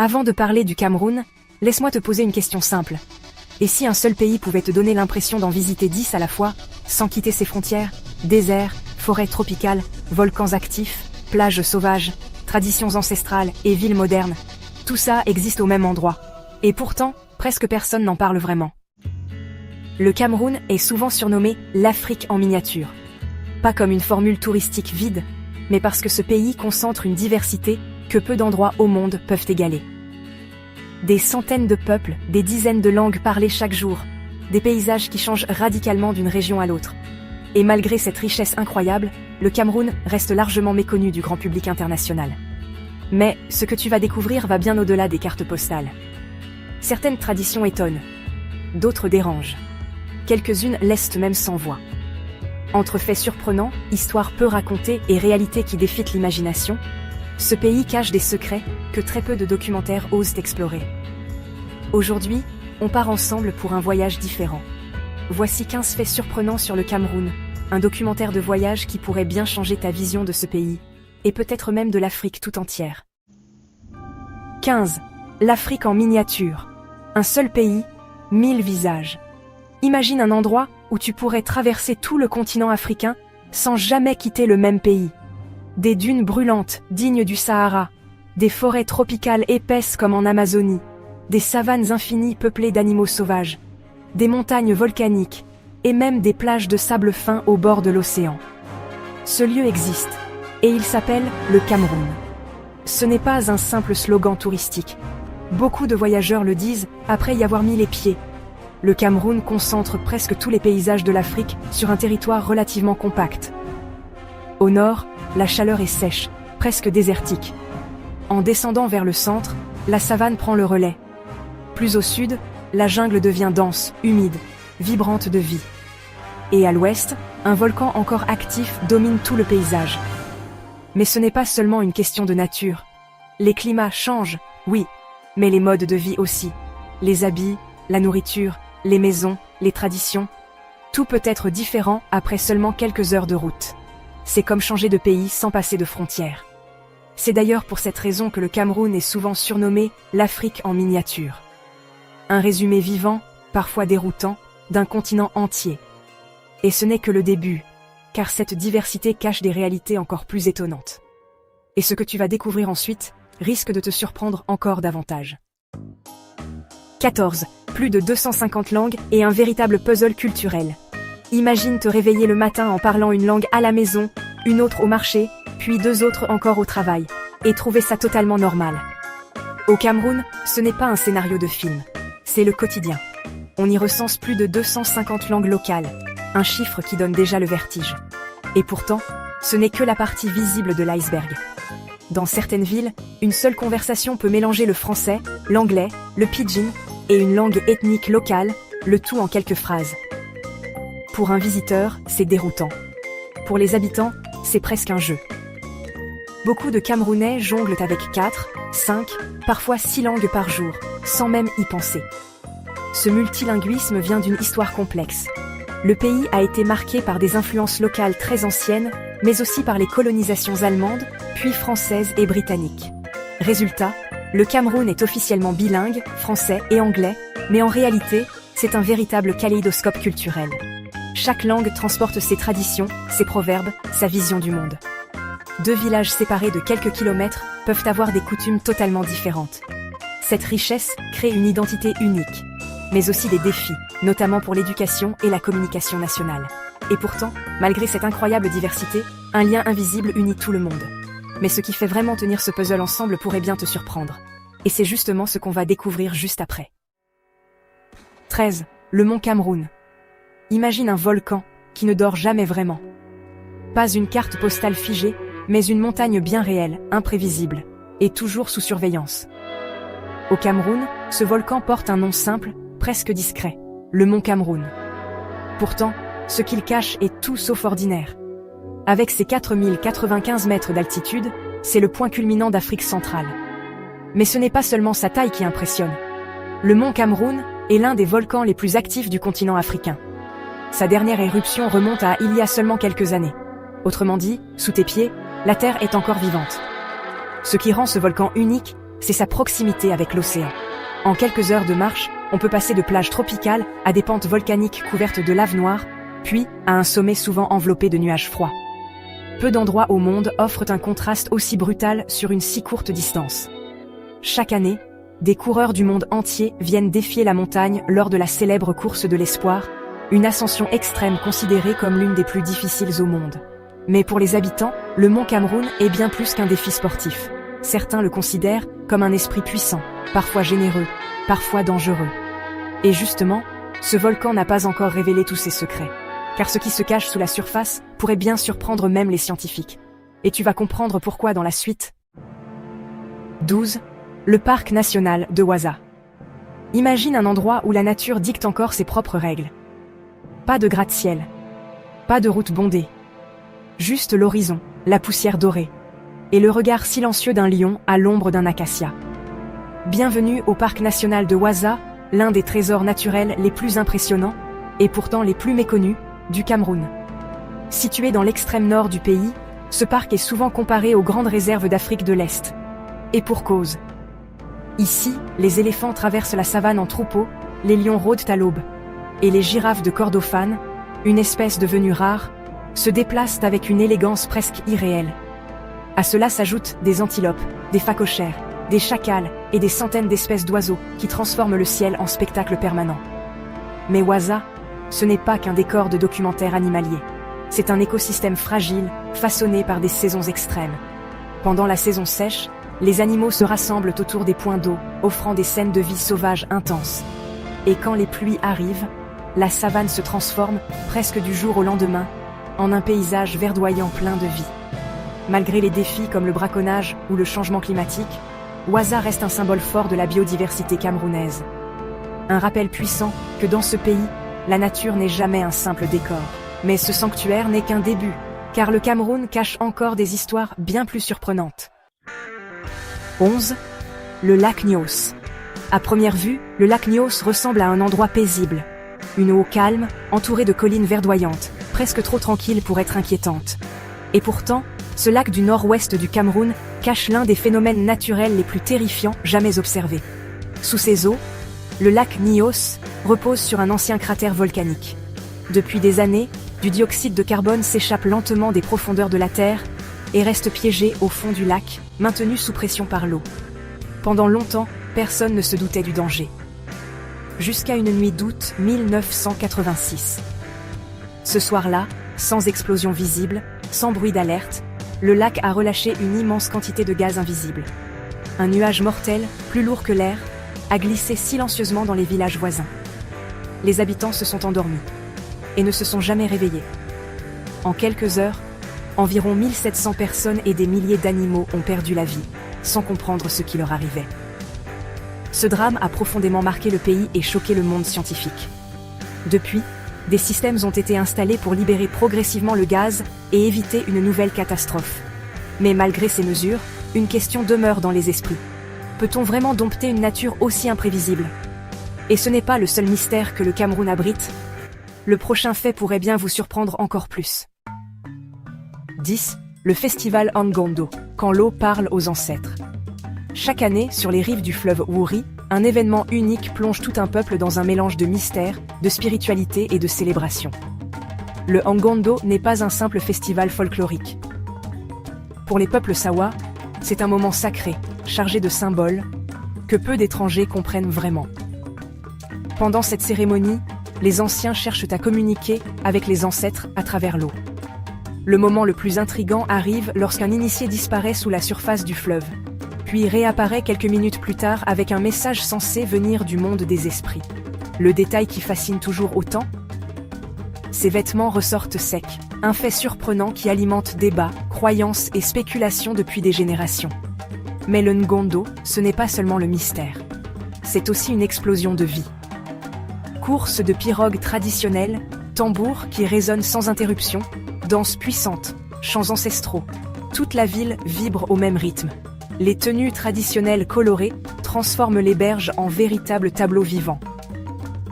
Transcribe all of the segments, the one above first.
Avant de parler du Cameroun, laisse-moi te poser une question simple. Et si un seul pays pouvait te donner l'impression d'en visiter 10 à la fois, sans quitter ses frontières, déserts, forêts tropicales, volcans actifs, plages sauvages, traditions ancestrales et villes modernes, tout ça existe au même endroit. Et pourtant, presque personne n'en parle vraiment. Le Cameroun est souvent surnommé l'Afrique en miniature. Pas comme une formule touristique vide, mais parce que ce pays concentre une diversité que peu d'endroits au monde peuvent égaler. Des centaines de peuples, des dizaines de langues parlées chaque jour, des paysages qui changent radicalement d'une région à l'autre. Et malgré cette richesse incroyable, le Cameroun reste largement méconnu du grand public international. Mais ce que tu vas découvrir va bien au-delà des cartes postales. Certaines traditions étonnent, d'autres dérangent. Quelques-unes laissent même sans voix. Entre faits surprenants, histoires peu racontées et réalités qui défient l'imagination, ce pays cache des secrets que très peu de documentaires osent explorer. Aujourd'hui, on part ensemble pour un voyage différent. Voici 15 faits surprenants sur le Cameroun, un documentaire de voyage qui pourrait bien changer ta vision de ce pays, et peut-être même de l'Afrique tout entière. 15. L'Afrique en miniature. Un seul pays, 1000 visages. Imagine un endroit où tu pourrais traverser tout le continent africain sans jamais quitter le même pays. Des dunes brûlantes, dignes du Sahara, des forêts tropicales épaisses comme en Amazonie, des savanes infinies peuplées d'animaux sauvages, des montagnes volcaniques, et même des plages de sable fin au bord de l'océan. Ce lieu existe, et il s'appelle le Cameroun. Ce n'est pas un simple slogan touristique. Beaucoup de voyageurs le disent après y avoir mis les pieds. Le Cameroun concentre presque tous les paysages de l'Afrique sur un territoire relativement compact. Au nord, la chaleur est sèche, presque désertique. En descendant vers le centre, la savane prend le relais. Plus au sud, la jungle devient dense, humide, vibrante de vie. Et à l'ouest, un volcan encore actif domine tout le paysage. Mais ce n'est pas seulement une question de nature. Les climats changent, oui, mais les modes de vie aussi. Les habits, la nourriture, les maisons, les traditions. Tout peut être différent après seulement quelques heures de route. C'est comme changer de pays sans passer de frontières. C'est d'ailleurs pour cette raison que le Cameroun est souvent surnommé l'Afrique en miniature. Un résumé vivant, parfois déroutant, d'un continent entier. Et ce n'est que le début, car cette diversité cache des réalités encore plus étonnantes. Et ce que tu vas découvrir ensuite risque de te surprendre encore davantage. 14. Plus de 250 langues et un véritable puzzle culturel. Imagine te réveiller le matin en parlant une langue à la maison, une autre au marché, puis 2 autres encore au travail, et trouver ça totalement normal. Au Cameroun, ce n'est pas un scénario de film, c'est le quotidien. On y recense plus de 250 langues locales, un chiffre qui donne déjà le vertige. Et pourtant, ce n'est que la partie visible de l'iceberg. Dans certaines villes, une seule conversation peut mélanger le français, l'anglais, le pidgin et une langue ethnique locale, le tout en quelques phrases. Pour un visiteur, c'est déroutant. Pour les habitants, c'est presque un jeu. Beaucoup de Camerounais jonglent avec 4, 5, parfois 6 langues par jour, sans même y penser. Ce multilinguisme vient d'une histoire complexe. Le pays a été marqué par des influences locales très anciennes, mais aussi par les colonisations allemandes, puis françaises et britanniques. Résultat, le Cameroun est officiellement bilingue, français et anglais, mais en réalité, c'est un véritable kaléidoscope culturel. Chaque langue transporte ses traditions, ses proverbes, sa vision du monde. 2 villages séparés de quelques kilomètres peuvent avoir des coutumes totalement différentes. Cette richesse crée une identité unique, mais aussi des défis, notamment pour l'éducation et la communication nationale. Et pourtant, malgré cette incroyable diversité, un lien invisible unit tout le monde. Mais ce qui fait vraiment tenir ce puzzle ensemble pourrait bien te surprendre. Et c'est justement ce qu'on va découvrir juste après. 13. Le mont Cameroun. Imagine un volcan qui ne dort jamais vraiment. Pas une carte postale figée, mais une montagne bien réelle, imprévisible, et toujours sous surveillance. Au Cameroun, ce volcan porte un nom simple, presque discret, le mont Cameroun. Pourtant, ce qu'il cache est tout sauf ordinaire. Avec ses 4095 mètres d'altitude, c'est le point culminant d'Afrique centrale. Mais ce n'est pas seulement sa taille qui impressionne. Le mont Cameroun est l'un des volcans les plus actifs du continent africain. Sa dernière éruption remonte à il y a seulement quelques années. Autrement dit, sous tes pieds, la Terre est encore vivante. Ce qui rend ce volcan unique, c'est sa proximité avec l'océan. En quelques heures de marche, on peut passer de plages tropicales à des pentes volcaniques couvertes de lave noire, puis à un sommet souvent enveloppé de nuages froids. Peu d'endroits au monde offrent un contraste aussi brutal sur une si courte distance. Chaque année, des coureurs du monde entier viennent défier la montagne lors de la célèbre course de l'espoir, une ascension extrême considérée comme l'une des plus difficiles au monde. Mais pour les habitants, le mont Cameroun est bien plus qu'un défi sportif. Certains le considèrent comme un esprit puissant, parfois généreux, parfois dangereux. Et justement, ce volcan n'a pas encore révélé tous ses secrets. Car ce qui se cache sous la surface pourrait bien surprendre même les scientifiques. Et tu vas comprendre pourquoi dans la suite. 12. Le parc national de Waza. Imagine un endroit où la nature dicte encore ses propres règles. Pas de gratte-ciel. Pas de route bondée. Juste l'horizon, la poussière dorée. Et le regard silencieux d'un lion à l'ombre d'un acacia. Bienvenue au parc national de Waza, l'un des trésors naturels les plus impressionnants, et pourtant les plus méconnus, du Cameroun. Situé dans l'extrême nord du pays, ce parc est souvent comparé aux grandes réserves d'Afrique de l'Est. Et pour cause. Ici, les éléphants traversent la savane en troupeau, les lions rôdent à l'aube. Et les girafes de Kordofan, une espèce devenue rare, se déplacent avec une élégance presque irréelle. À cela s'ajoutent des antilopes, des phacochères, des chacals et des centaines d'espèces d'oiseaux qui transforment le ciel en spectacle permanent. Mais Waza, ce n'est pas qu'un décor de documentaire animalier. C'est un écosystème fragile, façonné par des saisons extrêmes. Pendant la saison sèche, les animaux se rassemblent autour des points d'eau, offrant des scènes de vie sauvage intenses. Et quand les pluies arrivent, la savane se transforme, presque du jour au lendemain, en un paysage verdoyant plein de vie. Malgré les défis comme le braconnage ou le changement climatique, Waza reste un symbole fort de la biodiversité camerounaise. Un rappel puissant que dans ce pays, la nature n'est jamais un simple décor. Mais ce sanctuaire n'est qu'un début, car le Cameroun cache encore des histoires bien plus surprenantes. 11. Le lac Nyos. À première vue, le lac Nyos ressemble à un endroit paisible. Une eau calme, entourée de collines verdoyantes, presque trop tranquille pour être inquiétante. Et pourtant, ce lac du nord-ouest du Cameroun cache l'un des phénomènes naturels les plus terrifiants jamais observés. Sous ses eaux, le lac Nyos repose sur un ancien cratère volcanique. Depuis des années, du dioxyde de carbone s'échappe lentement des profondeurs de la Terre et reste piégé au fond du lac, maintenu sous pression par l'eau. Pendant longtemps, personne ne se doutait du danger. Jusqu'à une nuit d'août 1986. Ce soir-là, sans explosion visible, sans bruit d'alerte, le lac a relâché une immense quantité de gaz invisible. Un nuage mortel, plus lourd que l'air, a glissé silencieusement dans les villages voisins. Les habitants se sont endormis et ne se sont jamais réveillés. En quelques heures, environ 1700 personnes et des milliers d'animaux ont perdu la vie, sans comprendre ce qui leur arrivait. Ce drame a profondément marqué le pays et choqué le monde scientifique. Depuis, des systèmes ont été installés pour libérer progressivement le gaz et éviter une nouvelle catastrophe. Mais malgré ces mesures, une question demeure dans les esprits. Peut-on vraiment dompter une nature aussi imprévisible ? Et ce n'est pas le seul mystère que le Cameroun abrite. Le prochain fait pourrait bien vous surprendre encore plus. 10. Le festival Angondo, quand l'eau parle aux ancêtres. Chaque année, sur les rives du fleuve Wouri, un événement unique plonge tout un peuple dans un mélange de mystère, de spiritualité et de célébration. Le Angondo n'est pas un simple festival folklorique. Pour les peuples Sawa, c'est un moment sacré, chargé de symboles, que peu d'étrangers comprennent vraiment. Pendant cette cérémonie, les anciens cherchent à communiquer avec les ancêtres à travers l'eau. Le moment le plus intrigant arrive lorsqu'un initié disparaît sous la surface du fleuve, puis réapparaît quelques minutes plus tard avec un message censé venir du monde des esprits. Le détail qui fascine toujours autant ? Ses vêtements ressortent secs, un fait surprenant qui alimente débats, croyances et spéculations depuis des générations. Mais le Ngondo, ce n'est pas seulement le mystère. C'est aussi une explosion de vie. Courses de pirogues traditionnelles, tambours qui résonnent sans interruption, danses puissantes, chants ancestraux. Toute la ville vibre au même rythme. Les tenues traditionnelles colorées transforment les berges en véritables tableaux vivants.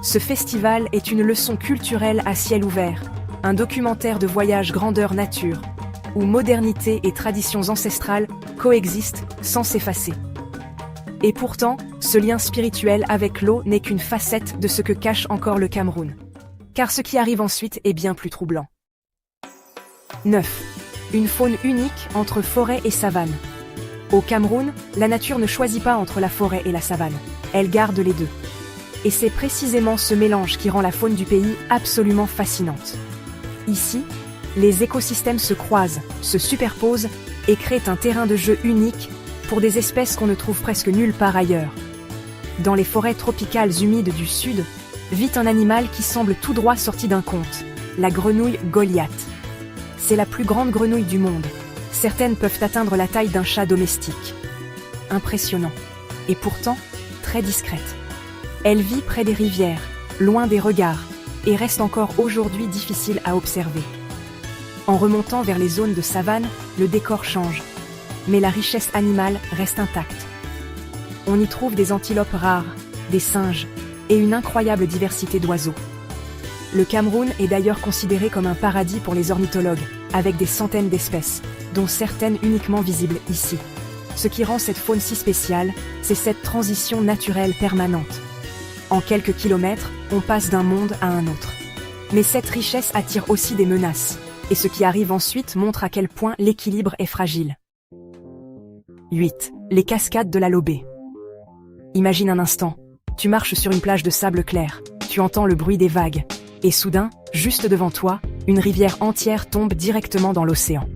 Ce festival est une leçon culturelle à ciel ouvert, un documentaire de voyage grandeur nature, où modernité et traditions ancestrales coexistent sans s'effacer. Et pourtant, ce lien spirituel avec l'eau n'est qu'une facette de ce que cache encore le Cameroun. Car ce qui arrive ensuite est bien plus troublant. 9. Une faune unique entre forêt et savane. Au Cameroun, la nature ne choisit pas entre la forêt et la savane. Elle garde les deux. Et c'est précisément ce mélange qui rend la faune du pays absolument fascinante. Ici, les écosystèmes se croisent, se superposent et créent un terrain de jeu unique pour des espèces qu'on ne trouve presque nulle part ailleurs. Dans les forêts tropicales humides du sud, vit un animal qui semble tout droit sorti d'un conte, la grenouille Goliath. C'est la plus grande grenouille du monde. Certaines peuvent atteindre la taille d'un chat domestique. Impressionnant. Et pourtant, très discrète. Elle vit près des rivières, loin des regards, et reste encore aujourd'hui difficile à observer. En remontant vers les zones de savane, le décor change. Mais la richesse animale reste intacte. On y trouve des antilopes rares, des singes, et une incroyable diversité d'oiseaux. Le Cameroun est d'ailleurs considéré comme un paradis pour les ornithologues, avec des centaines d'espèces, dont certaines uniquement visibles ici. Ce qui rend cette faune si spéciale, c'est cette transition naturelle permanente. En quelques kilomètres, on passe d'un monde à un autre. Mais cette richesse attire aussi des menaces, et ce qui arrive ensuite montre à quel point l'équilibre est fragile. 8. Les cascades de la Lobé. Imagine un instant, tu marches sur une plage de sable clair, tu entends le bruit des vagues, et soudain, juste devant toi, une rivière entière tombe directement dans l'océan.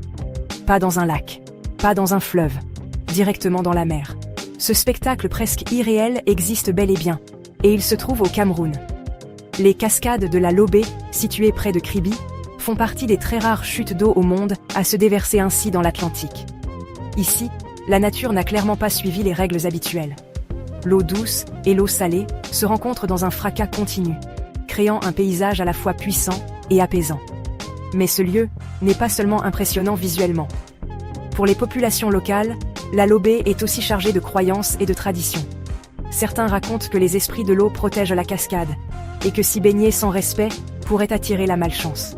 Pas dans un lac, pas dans un fleuve, directement dans la mer. Ce spectacle presque irréel existe bel et bien, et il se trouve au Cameroun. Les cascades de la Lobé, situées près de Kribi, font partie des très rares chutes d'eau au monde à se déverser ainsi dans l'Atlantique. Ici, la nature n'a clairement pas suivi les règles habituelles. L'eau douce et l'eau salée se rencontrent dans un fracas continu, créant un paysage à la fois puissant et apaisant. Mais ce lieu n'est pas seulement impressionnant visuellement. Pour les populations locales, la Lobé est aussi chargée de croyances et de traditions. Certains racontent que les esprits de l'eau protègent la cascade, et que s'y baigner sans respect pourrait attirer la malchance.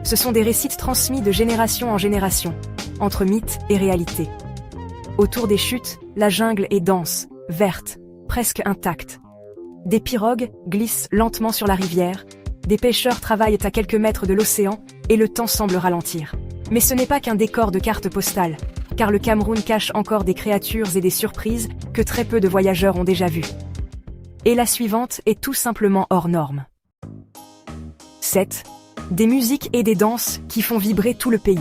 Ce sont des récits transmis de génération en génération, entre mythe et réalité. Autour des chutes, la jungle est dense, verte, presque intacte. Des pirogues glissent lentement sur la rivière, des pêcheurs travaillent à quelques mètres de l'océan, et le temps semble ralentir. Mais ce n'est pas qu'un décor de carte postale, car le Cameroun cache encore des créatures et des surprises que très peu de voyageurs ont déjà vues. Et la suivante est tout simplement hors norme. 7. Des musiques et des danses qui font vibrer tout le pays.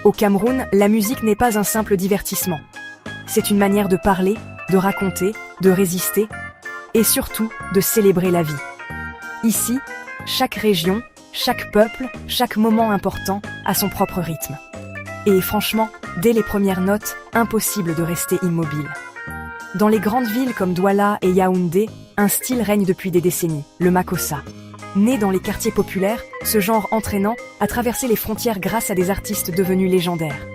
Au Cameroun, la musique n'est pas un simple divertissement. C'est une manière de parler, de raconter, de résister, et surtout de célébrer la vie. Ici, chaque région, chaque peuple, chaque moment important a son propre rythme. Et franchement, dès les premières notes, impossible de rester immobile. Dans les grandes villes comme Douala et Yaoundé, un style règne depuis des décennies, le makossa. Né dans les quartiers populaires, ce genre entraînant a traversé les frontières grâce à des artistes devenus légendaires.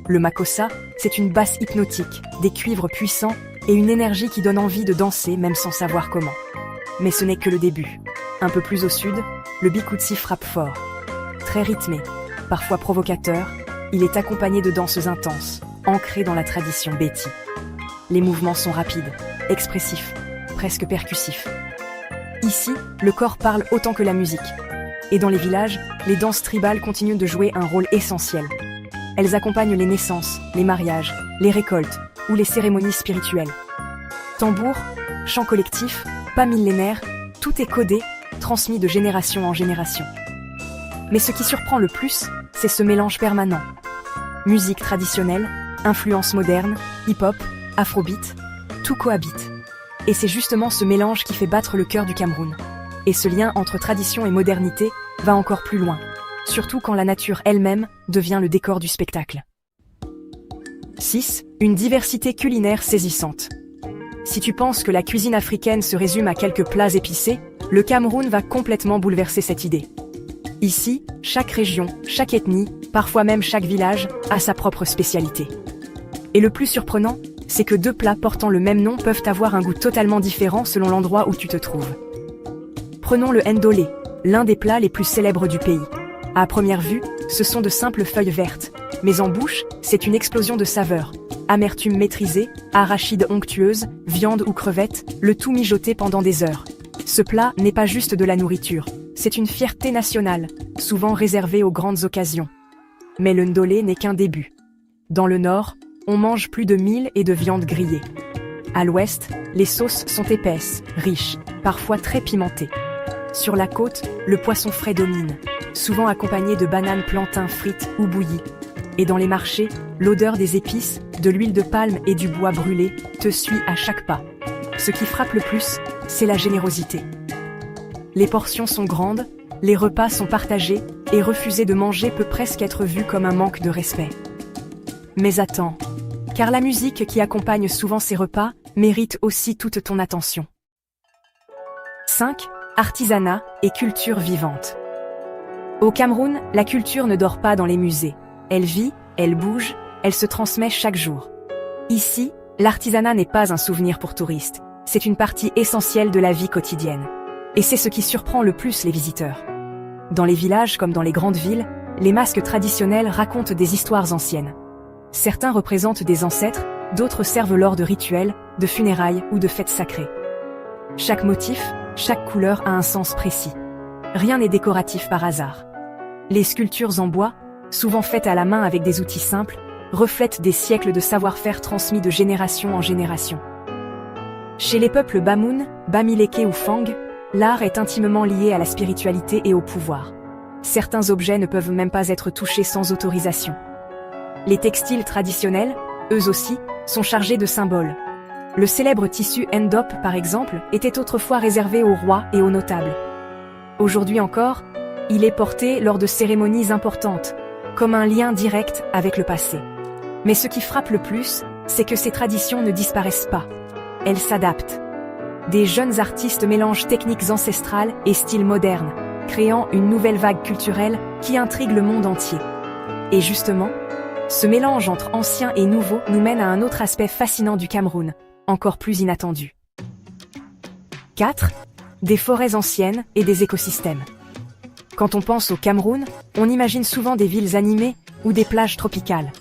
Le makossa, c'est une basse hypnotique, des cuivres puissants et une énergie qui donne envie de danser même sans savoir comment. Mais ce n'est que le début. Un peu plus au sud, le bikutsi frappe fort. Très rythmé, parfois provocateur, il est accompagné de danses intenses, ancrées dans la tradition béti. Les mouvements sont rapides, expressifs, presque percussifs. Ici, le corps parle autant que la musique. Et dans les villages, les danses tribales continuent de jouer un rôle essentiel. Elles accompagnent les naissances, les mariages, les récoltes ou les cérémonies spirituelles. Tambour, chant collectif, pas millénaire, tout est codé, transmis de génération en génération. Mais ce qui surprend le plus, c'est ce mélange permanent. Musique traditionnelle, influence moderne, hip-hop, afrobeat, tout cohabite. Et c'est justement ce mélange qui fait battre le cœur du Cameroun. Et ce lien entre tradition et modernité va encore plus loin, surtout quand la nature elle-même devient le décor du spectacle. 6. Une diversité culinaire saisissante. Si tu penses que la cuisine africaine se résume à quelques plats épicés, le Cameroun va complètement bouleverser cette idée. Ici, chaque région, chaque ethnie, parfois même chaque village, a sa propre spécialité. Et le plus surprenant, c'est que deux plats portant le même nom peuvent avoir un goût totalement différent selon l'endroit où tu te trouves. Prenons le ndolé, l'un des plats les plus célèbres du pays. À première vue, ce sont de simples feuilles vertes, mais en bouche, c'est une explosion de saveurs, Amertume maîtrisée, arachides onctueuses, viande ou crevettes, le tout mijoté pendant des heures. Ce plat n'est pas juste de la nourriture, c'est une fierté nationale, souvent réservée aux grandes occasions. Mais le ndolé n'est qu'un début. Dans le nord, on mange plus de mil et de viande grillée. À l'ouest, les sauces sont épaisses, riches, parfois très pimentées. Sur la côte, le poisson frais domine, souvent accompagné de bananes plantains frites ou bouillies. Et dans les marchés, l'odeur des épices, de l'huile de palme et du bois brûlé te suit à chaque pas. Ce qui frappe le plus, c'est la générosité. Les portions sont grandes, les repas sont partagés, et refuser de manger peut presque être vu comme un manque de respect. Mais attends, car la musique qui accompagne souvent ces repas mérite aussi toute ton attention. 5. Artisanat et culture vivante. Au Cameroun, la culture ne dort pas dans les musées. Elle vit, elle bouge, elle se transmet chaque jour. Ici, l'artisanat n'est pas un souvenir pour touristes, c'est une partie essentielle de la vie quotidienne. Et c'est ce qui surprend le plus les visiteurs. Dans les villages comme dans les grandes villes, les masques traditionnels racontent des histoires anciennes. Certains représentent des ancêtres, d'autres servent lors de rituels, de funérailles ou de fêtes sacrées. Chaque motif, chaque couleur a un sens précis. Rien n'est décoratif par hasard. Les sculptures en bois, souvent faites à la main avec des outils simples, reflètent des siècles de savoir-faire transmis de génération en génération. Chez les peuples Bamoun, Bamileke ou Fang, l'art est intimement lié à la spiritualité et au pouvoir. Certains objets ne peuvent même pas être touchés sans autorisation. Les textiles traditionnels, eux aussi, sont chargés de symboles. Le célèbre tissu Ndop, par exemple, était autrefois réservé aux rois et aux notables. Aujourd'hui encore, il est porté lors de cérémonies importantes, comme un lien direct avec le passé. Mais ce qui frappe le plus, c'est que ces traditions ne disparaissent pas. Elles s'adaptent. Des jeunes artistes mélangent techniques ancestrales et styles modernes, créant une nouvelle vague culturelle qui intrigue le monde entier. Et justement, ce mélange entre ancien et nouveau nous mène à un autre aspect fascinant du Cameroun, encore plus inattendu. 4. Des forêts anciennes et des écosystèmes. Quand on pense au Cameroun, on imagine souvent des villes animées ou des plages tropicales.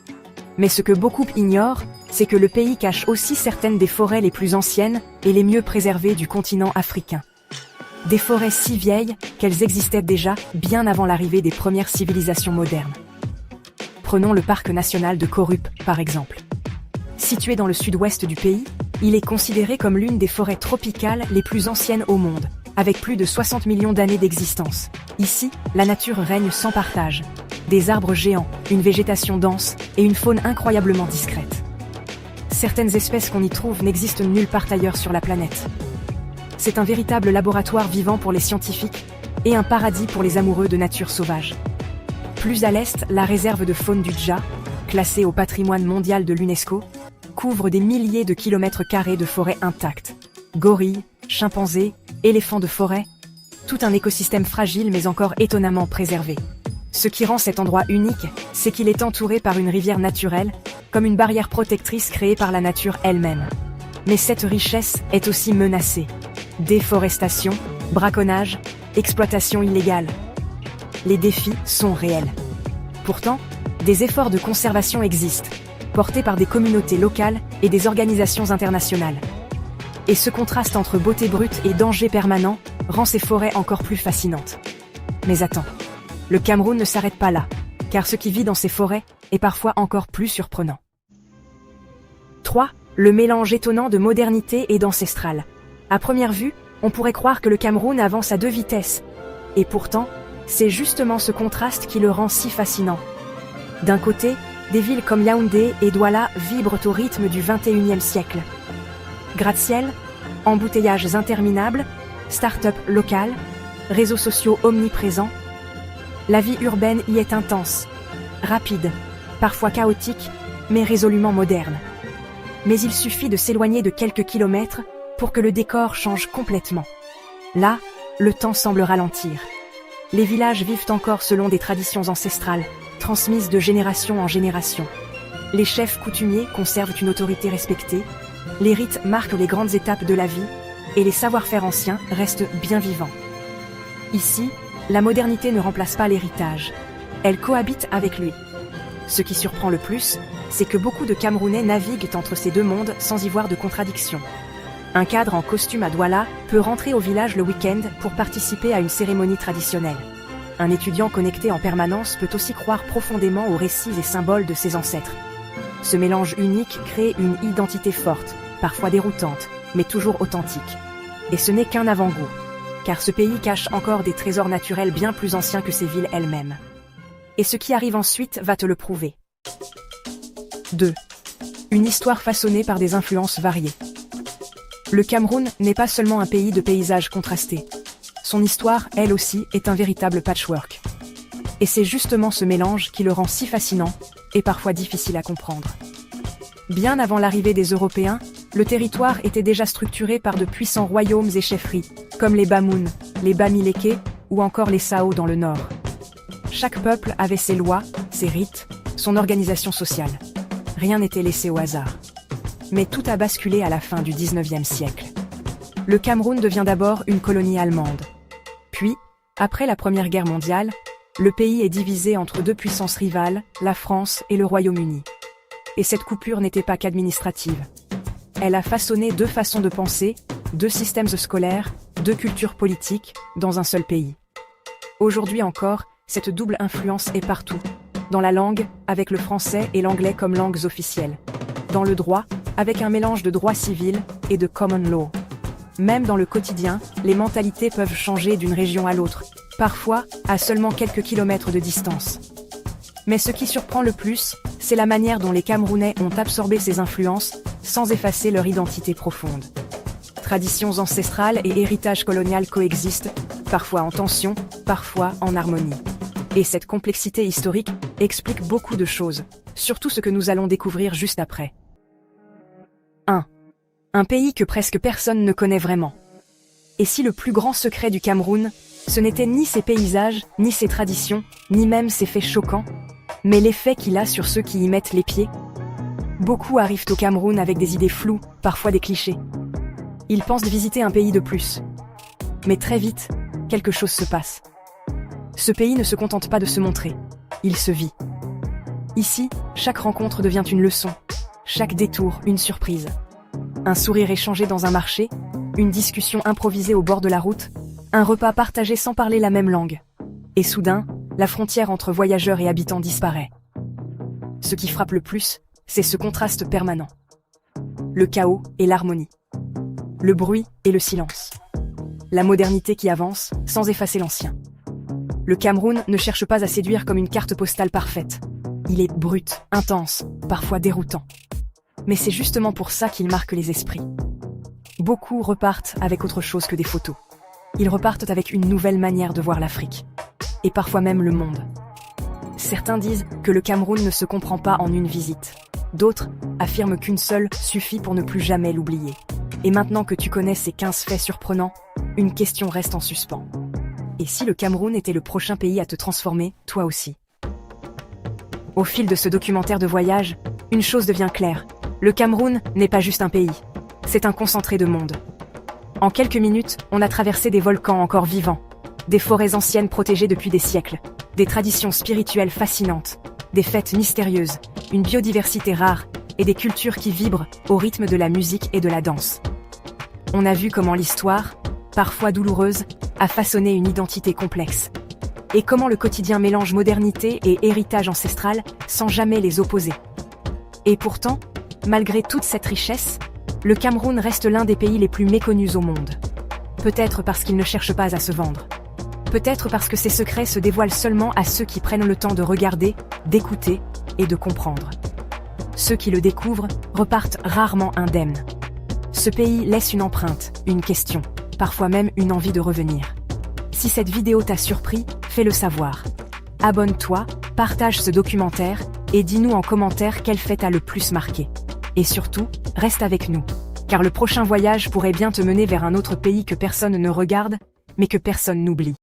Mais ce que beaucoup ignorent, c'est que le pays cache aussi certaines des forêts les plus anciennes et les mieux préservées du continent africain. Des forêts si vieilles qu'elles existaient déjà bien avant l'arrivée des premières civilisations modernes. Prenons le parc national de Korup, par exemple. Situé dans le sud-ouest du pays, il est considéré comme l'une des forêts tropicales les plus anciennes au monde, avec plus de 60 millions d'années d'existence. Ici, la nature règne sans partage. Des arbres géants, une végétation dense et une faune incroyablement discrète. Certaines espèces qu'on y trouve n'existent nulle part ailleurs sur la planète. C'est un véritable laboratoire vivant pour les scientifiques et un paradis pour les amoureux de nature sauvage. Plus à l'est, la réserve de faune du Dja, classée au patrimoine mondial de l'UNESCO, couvre des milliers de kilomètres carrés de forêts intactes. Gorilles, chimpanzés, éléphants de forêt, tout un écosystème fragile mais encore étonnamment préservé. Ce qui rend cet endroit unique, c'est qu'il est entouré par une rivière naturelle, comme une barrière protectrice créée par la nature elle-même. Mais cette richesse est aussi menacée. Déforestation, braconnage, exploitation illégale. Les défis sont réels. Pourtant, des efforts de conservation existent, portés par des communautés locales et des organisations internationales. Et ce contraste entre beauté brute et danger permanent rend ces forêts encore plus fascinantes. Mais attends, le Cameroun ne s'arrête pas là, car ce qui vit dans ces forêts est parfois encore plus surprenant. 3. Le mélange étonnant de modernité et d'ancestral. À première vue, on pourrait croire que le Cameroun avance à 2 vitesses. Et pourtant, c'est justement ce contraste qui le rend si fascinant. D'un côté, des villes comme Yaoundé et Douala vibrent au rythme du XXIe siècle. Gratte-ciel, embouteillages interminables, start-up locales, réseaux sociaux omniprésents. La vie urbaine y est intense, rapide, parfois chaotique, mais résolument moderne. Mais il suffit de s'éloigner de quelques kilomètres pour que le décor change complètement. Là, le temps semble ralentir. Les villages vivent encore selon des traditions ancestrales, transmises de génération en génération. Les chefs coutumiers conservent une autorité respectée, les rites marquent les grandes étapes de la vie, et les savoir-faire anciens restent bien vivants. Ici, la modernité ne remplace pas l'héritage. Elle cohabite avec lui. Ce qui surprend le plus, c'est que beaucoup de Camerounais naviguent entre ces deux mondes sans y voir de contradiction. Un cadre en costume à Douala peut rentrer au village le week-end pour participer à une cérémonie traditionnelle. Un étudiant connecté en permanence peut aussi croire profondément aux récits et symboles de ses ancêtres. Ce mélange unique crée une identité forte, parfois déroutante, mais toujours authentique. Et ce n'est qu'un avant-goût, car ce pays cache encore des trésors naturels bien plus anciens que ses villes elles-mêmes. Et ce qui arrive ensuite va te le prouver. 2. Une histoire façonnée par des influences variées. Le Cameroun n'est pas seulement un pays de paysages contrastés. Son histoire, elle aussi, est un véritable patchwork. Et c'est justement ce mélange qui le rend si fascinant et parfois difficile à comprendre. Bien avant l'arrivée des Européens, le territoire était déjà structuré par de puissants royaumes et chefferies, comme les Bamoun, les Bamileke ou encore les Sao dans le nord. Chaque peuple avait ses lois, ses rites, son organisation sociale. Rien n'était laissé au hasard. Mais tout a basculé à la fin du 19e siècle. Le Cameroun devient d'abord une colonie allemande. Puis, après la Première Guerre mondiale, le pays est divisé entre deux puissances rivales, la France et le Royaume-Uni. Et cette coupure n'était pas qu'administrative. Elle a façonné deux façons de penser, deux systèmes scolaires, deux cultures politiques, dans un seul pays. Aujourd'hui encore, cette double influence est partout. Dans la langue, avec le français et l'anglais comme langues officielles. Dans le droit, avec un mélange de droit civil et de common law. Même dans le quotidien, les mentalités peuvent changer d'une région à l'autre, parfois à seulement quelques kilomètres de distance. Mais ce qui surprend le plus, c'est la manière dont les Camerounais ont absorbé ces influences sans effacer leur identité profonde. Traditions ancestrales et héritage colonial coexistent, parfois en tension, parfois en harmonie. Et cette complexité historique explique beaucoup de choses, surtout ce que nous allons découvrir juste après. 1. Un pays que presque personne ne connaît vraiment. Et si le plus grand secret du Cameroun, ce n'était ni ses paysages, ni ses traditions, ni même ses faits choquants, mais l'effet qu'il a sur ceux qui y mettent les pieds? Beaucoup arrivent au Cameroun avec des idées floues, parfois des clichés. Ils pensent visiter un pays de plus. Mais très vite, quelque chose se passe. Ce pays ne se contente pas de se montrer, il se vit. Ici, chaque rencontre devient une leçon, chaque détour une surprise. Un sourire échangé dans un marché, une discussion improvisée au bord de la route, un repas partagé sans parler la même langue. Et soudain, la frontière entre voyageurs et habitants disparaît. Ce qui frappe le plus, c'est ce contraste permanent. Le chaos et l'harmonie. Le bruit et le silence. La modernité qui avance, sans effacer l'ancien. Le Cameroun ne cherche pas à séduire comme une carte postale parfaite. Il est brut, intense, parfois déroutant. Mais c'est justement pour ça qu'il marque les esprits. Beaucoup repartent avec autre chose que des photos. Ils repartent avec une nouvelle manière de voir l'Afrique. Et parfois même le monde. Certains disent que le Cameroun ne se comprend pas en une visite. D'autres affirment qu'une seule suffit pour ne plus jamais l'oublier. Et maintenant que tu connais ces 15 faits surprenants, une question reste en suspens. Et si le Cameroun était le prochain pays à te transformer, toi aussi? Au fil de ce documentaire de voyage, une chose devient claire. Le Cameroun n'est pas juste un pays. C'est un concentré de monde. En quelques minutes, on a traversé des volcans encore vivants, des forêts anciennes protégées depuis des siècles, des traditions spirituelles fascinantes, des fêtes mystérieuses, une biodiversité rare et des cultures qui vibrent au rythme de la musique et de la danse. On a vu comment l'histoire, parfois douloureuse, a façonné une identité complexe. Et comment le quotidien mélange modernité et héritage ancestral sans jamais les opposer. Et pourtant, malgré toute cette richesse, le Cameroun reste l'un des pays les plus méconnus au monde. Peut-être parce qu'il ne cherche pas à se vendre. Peut-être parce que ses secrets se dévoilent seulement à ceux qui prennent le temps de regarder, d'écouter et de comprendre. Ceux qui le découvrent repartent rarement indemnes. Ce pays laisse une empreinte, une question, parfois même une envie de revenir. Si cette vidéo t'a surpris, fais-le savoir. Abonne-toi, partage ce documentaire et dis-nous en commentaire quel fait t'a le plus marqué. Et surtout, reste avec nous, car le prochain voyage pourrait bien te mener vers un autre pays que personne ne regarde, mais que personne n'oublie.